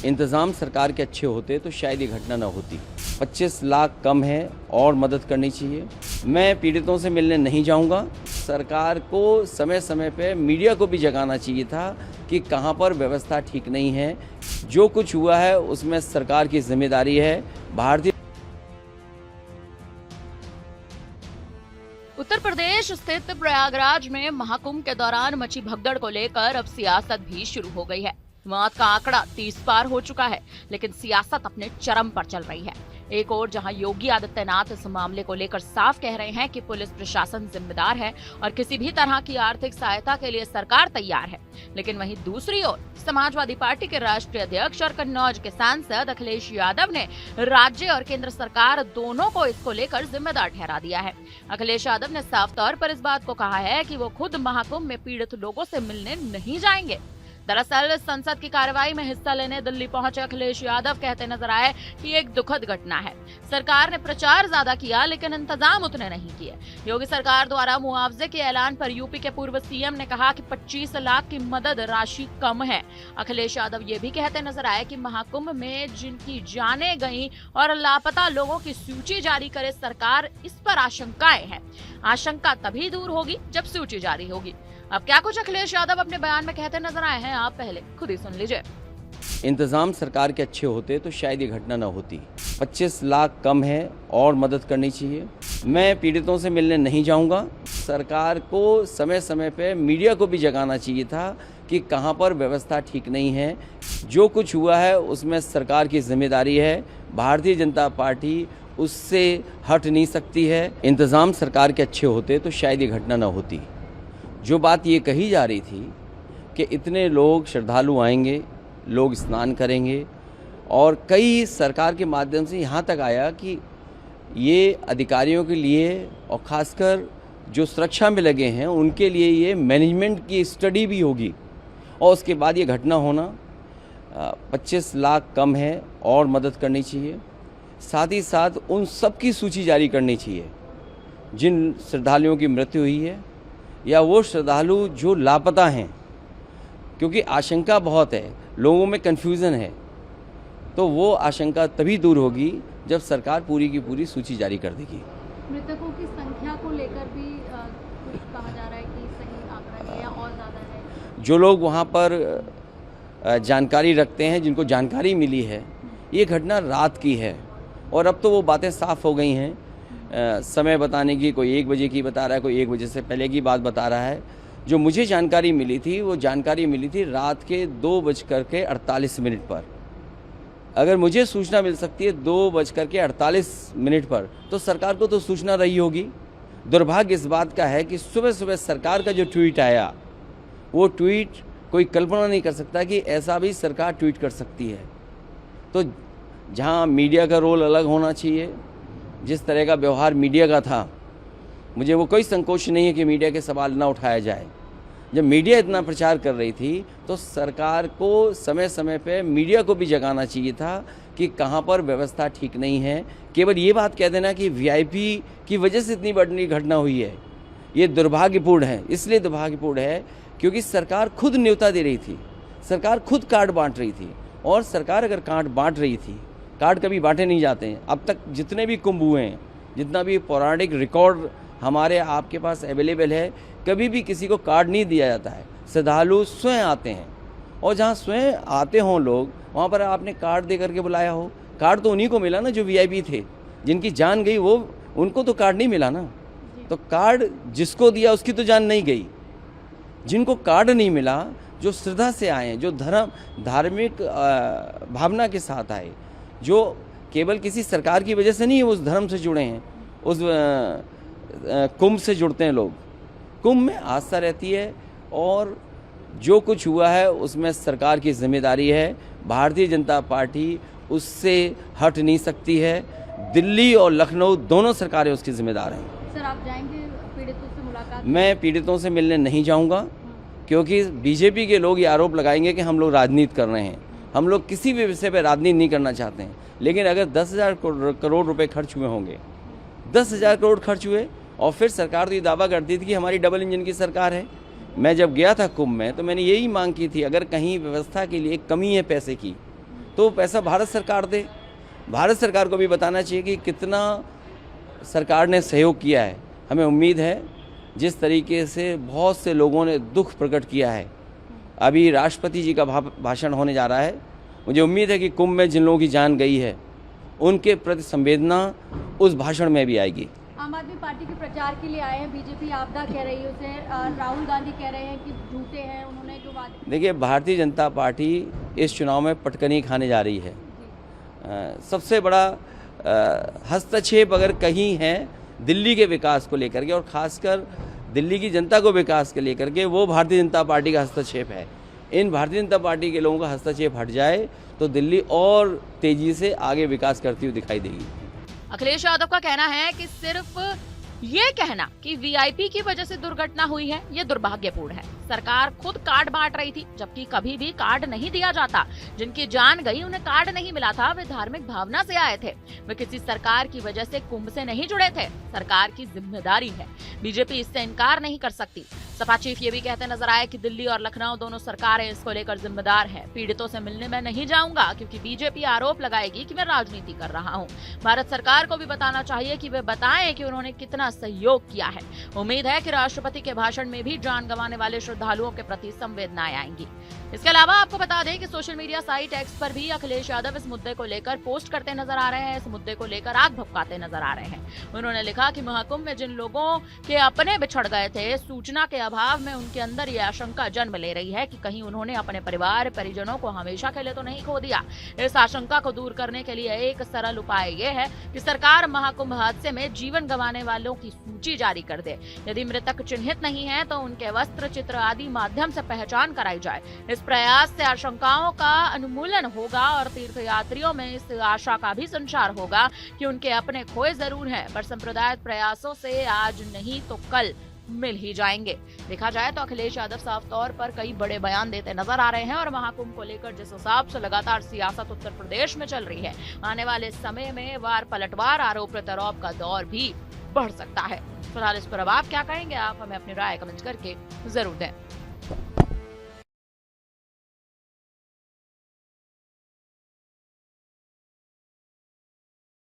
इंतज़ाम सरकार के अच्छे होते तो शायद ये घटना न होती। 25 लाख कम है और मदद करनी चाहिए। मैं पीड़ितों से मिलने नहीं जाऊंगा। सरकार को समय समय पे मीडिया को भी जगाना चाहिए था कि कहां पर व्यवस्था ठीक नहीं है। जो कुछ हुआ है उसमें सरकार की जिम्मेदारी है। भारतीय उत्तर प्रदेश स्थित प्रयागराज में महाकुंभ के दौरान मची भगदड़ को लेकर अब सियासत भी शुरू हो गई है। मौत का आंकड़ा 30 पार हो चुका है, लेकिन सियासत अपने चरम पर चल रही है। एक और जहां योगी आदित्यनाथ इस मामले को लेकर साफ कह रहे हैं कि पुलिस प्रशासन जिम्मेदार है और किसी भी तरह की आर्थिक सहायता के लिए सरकार तैयार है, लेकिन वहीं दूसरी ओर समाजवादी पार्टी के राष्ट्रीय अध्यक्ष और कन्नौज के सांसद अखिलेश यादव ने राज्य और केंद्र सरकार दोनों को इसको लेकर जिम्मेदार ठहरा दिया है। अखिलेश यादव ने साफ तौर पर इस बात को कहा है कि वो खुद महाकुंभ में पीड़ित लोगों से मिलने नहीं जाएंगे। दरअसल संसद की कार्रवाई में हिस्सा लेने दिल्ली पहुंचे अखिलेश यादव कहते नजर आए कि एक दुखद घटना है। सरकार ने प्रचार ज्यादा किया लेकिन इंतजाम उतने नहीं किए। योगी सरकार द्वारा मुआवजे के ऐलान पर यूपी के पूर्व सीएम ने कहा कि 25 लाख की मदद राशि कम है। अखिलेश यादव ये भी कहते नजर आए कि महाकुंभ में जिनकी जानें गई और लापता लोगों की सूची जारी करे सरकार, इस पर आशंकाएं हैं। आशंका तभी दूर होगी जब सूची जारी होगी। अब क्या कुछ अखिलेश यादव अपने बयान में कहते नजर आए हैं, आप पहले खुद ही सुन लीजिए। इंतज़ाम सरकार के अच्छे होते तो शायद ये घटना न होती। 25 लाख कम है और मदद करनी चाहिए। मैं पीड़ितों से मिलने नहीं जाऊंगा। सरकार को समय समय पे मीडिया को भी जगाना चाहिए था कि कहां पर व्यवस्था ठीक नहीं है। जो कुछ हुआ है उसमें सरकार की जिम्मेदारी है। भारतीय जनता पार्टी उससे हट नहीं सकती है। इंतज़ाम सरकार के अच्छे होते तो शायद ये घटना न होती। जो बात ये कही जा रही थी कि इतने लोग श्रद्धालु आएंगे, लोग स्नान करेंगे, और कई सरकार के माध्यम से यहाँ तक आया कि ये अधिकारियों के लिए और ख़ासकर जो सुरक्षा में लगे हैं उनके लिए ये मैनेजमेंट की स्टडी भी होगी, और उसके बाद ये घटना होना। 25 लाख कम है और मदद करनी चाहिए। साथ ही साथ उन सब की सूची जारी करनी चाहिए जिन श्रद्धालुओं की मृत्यु हुई है या वो श्रद्धालु जो लापता हैं, क्योंकि आशंका बहुत है, लोगों में कन्फ्यूज़न है। तो वो आशंका तभी दूर होगी जब सरकार पूरी की पूरी सूची जारी कर देगी। मृतकों की संख्या को लेकर भी कुछ कहा जा रहा है कि सही आंकड़ा नहीं है और ज़्यादा है। जो लोग वहाँ पर जानकारी रखते हैं, जिनको जानकारी मिली है, ये घटना रात की है और अब तो वो बातें साफ़ हो गई हैं। समय बताने की, कोई 1 बजे की बता रहा है, कोई 1 बजे से पहले की बात बता रहा है। जो मुझे जानकारी मिली थी वो जानकारी मिली थी रात के 2:48 पर। अगर मुझे सूचना मिल सकती है 2:48 पर, तो सरकार को तो सूचना रही होगी। दुर्भाग्य इस बात का है कि सुबह सुबह सरकार का जो ट्वीट आया, वो ट्वीट कोई कल्पना नहीं कर सकता कि ऐसा भी सरकार ट्वीट कर सकती है। तो जहाँ मीडिया का रोल अलग होना चाहिए, जिस तरह का व्यवहार मीडिया का था, मुझे वो कोई संकोच नहीं है कि मीडिया के सवाल ना उठाया जाए। जब मीडिया इतना प्रचार कर रही थी तो सरकार को समय समय पे मीडिया को भी जगाना चाहिए था कि कहां पर व्यवस्था ठीक नहीं है। केवल ये बात कह देना कि वीआईपी की वजह से इतनी बड़ी घटना हुई है, ये दुर्भाग्यपूर्ण है। इसलिए दुर्भाग्यपूर्ण है क्योंकि सरकार खुद न्योता दे रही थी, सरकार खुद कार्ड बांट रही थी। और सरकार अगर कार्ड बांट रही थी, कार्ड कभी बांटे नहीं जाते हैं। अब तक जितने भी कुंभ हुए हैं, जितना भी पौराणिक रिकॉर्ड हमारे आपके पास अवेलेबल है, कभी भी किसी को कार्ड नहीं दिया जाता है। श्रद्धालु स्वयं आते हैं, और जहाँ स्वयं आते हों लोग, वहाँ पर आपने कार्ड दे करके बुलाया हो। कार्ड तो उन्हीं को मिला ना जो वीआईपी थे, जिनकी जान गई वो, उनको तो कार्ड नहीं मिला ना। तो कार्ड जिसको दिया उसकी तो जान नहीं गई। जिनको कार्ड नहीं मिला, जो श्रद्धा से आए हैं, जो धार्मिक भावना के साथ आए, जो केवल किसी सरकार की वजह से नहीं है, उस धर्म से जुड़े हैं, उस कुंभ से जुड़ते हैं लोग। कुंभ में आस्था रहती है और जो कुछ हुआ है उसमें सरकार की जिम्मेदारी है। भारतीय जनता पार्टी उससे हट नहीं सकती है। दिल्ली और लखनऊ दोनों सरकारें उसकी जिम्मेदार हैं। सर, आप जाएंगे पीड़ितों से मुलाकात? मैं पीड़ितों से मिलने नहीं जाऊंगा, क्योंकि बीजेपी के लोग ये आरोप लगाएंगे कि हम लोग राजनीति कर रहे हैं। हम लोग किसी भी विषय पर राजनीति नहीं करना चाहते हैं। लेकिन अगर 10,000 करोड़ रुपए खर्च हुए होंगे, 10,000 करोड़ खर्च हुए, और फिर सरकार तो ये दावा करती थी कि हमारी डबल इंजन की सरकार है। मैं जब गया था कुंभ में तो मैंने यही मांग की थी, अगर कहीं व्यवस्था के लिए कमी है पैसे की, तो पैसा भारत सरकार दे। भारत सरकार को भी बताना चाहिए कि कितना सरकार ने सहयोग किया है। हमें उम्मीद है जिस तरीके से बहुत से लोगों ने दुख प्रकट किया है, अभी राष्ट्रपति जी का भाषण होने जा रहा है, मुझे उम्मीद है कि कुंभ में जिन लोगों की जान गई है उनके प्रति संवेदना उस भाषण में भी आएगी। आम आदमी पार्टी के प्रचार के लिए आए हैं, बीजेपी आपदा कह रही है उसे, राहुल गांधी कह रहे हैं कि झूठे हैं, उन्होंने जो वादे। देखिए, भारतीय जनता पार्टी इस चुनाव में पटकनी खाने जा रही है। सबसे बड़ा हस्तक्षेप अगर कहीं है दिल्ली के विकास को लेकर के, और खासकर दिल्ली की जनता को विकास के लेकर के, वो भारतीय जनता पार्टी का हस्तक्षेप है। इन भारतीय जनता पार्टी के लोगों का हस्तक्षेप हट जाए तो दिल्ली और तेजी से आगे विकास करती हुई दिखाई देगी। अखिलेश यादव का कहना है कि सिर्फ ये कहना कि वीआईपी की वजह से दुर्घटना हुई है, ये दुर्भाग्यपूर्ण है। सरकार खुद कार्ड बांट रही थी, जबकि कभी भी कार्ड नहीं दिया जाता। जिनकी जान गई उन्हें कार्ड नहीं मिला था, वे धार्मिक भावना से आए थे, वे किसी सरकार की वजह से कुंभ से नहीं जुड़े थे। सरकार की जिम्मेदारी है, बीजेपी इससे इनकार नहीं कर सकती। सपा चीफ ये भी कहते नजर आए कि दिल्ली और लखनऊ दोनों सरकारें इसको लेकर जिम्मेदार है। पीड़ितों से मिलने में नहीं जाऊंगा क्योंकि बीजेपी आरोप लगाएगी कि मैं राजनीति कर रहा हूं। भारत सरकार को भी बताना चाहिए कि वे बताएं कि उन्होंने कितना सहयोग किया है। उम्मीद है कि राष्ट्रपति के भाषण में भी जान गंवाने वाले श्रद्धालुओं के प्रति संवेदनाएं आएंगी। इसके अलावा आपको बता दें कि सोशल मीडिया साइट एक्स पर भी अखिलेश यादव इस मुद्दे को लेकर पोस्ट करते नजर आ रहे हैं, इस मुद्दे को लेकर आग भभकाते नजर आ रहे हैं। उन्होंने लिखा कि महाकुंभ में जिन लोगों के अपने बिछड़ गए थे, सूचना के अभाव में उनके अंदर ये आशंका जन्म ले रही है कि कहीं उन्होंने अपने परिवार परिजनों को हमेशा के लिए तो नहीं खो दिया। इस आशंका को दूर करने के लिए एक सरल उपाय ये है कि सरकार महाकुंभ हादसे में जीवन गंवाने वालों की सूची जारी कर दे। यदि मृतक चिन्हित नहीं है तो उनके वस्त्र, चित्र आदि माध्यम से पहचान कराई जाए। इस प्रयास से आशंकाओं का उन्मूलन होगा और तीर्थयात्रियों में इस आशा का भी संचार होगा कि उनके अपने खोए जरूर हैं, पर सांप्रदायिक प्रयासों से आज नहीं तो कल मिल ही जाएंगे। देखा जाए तो अखिलेश यादव साफ तौर पर कई बड़े बयान देते नजर आ रहे हैं और महाकुंभ को लेकर जिस हिसाब से लगातार सियासत उत्तर प्रदेश में चल रही है, आने वाले समय में वार पलटवार, आरोप प्रत्यारोप का दौर भी बढ़ सकता है। फिलहाल इस पर अब आप क्या कहेंगे? आप हमें अपनी राय कमेंट करके जरूर दें।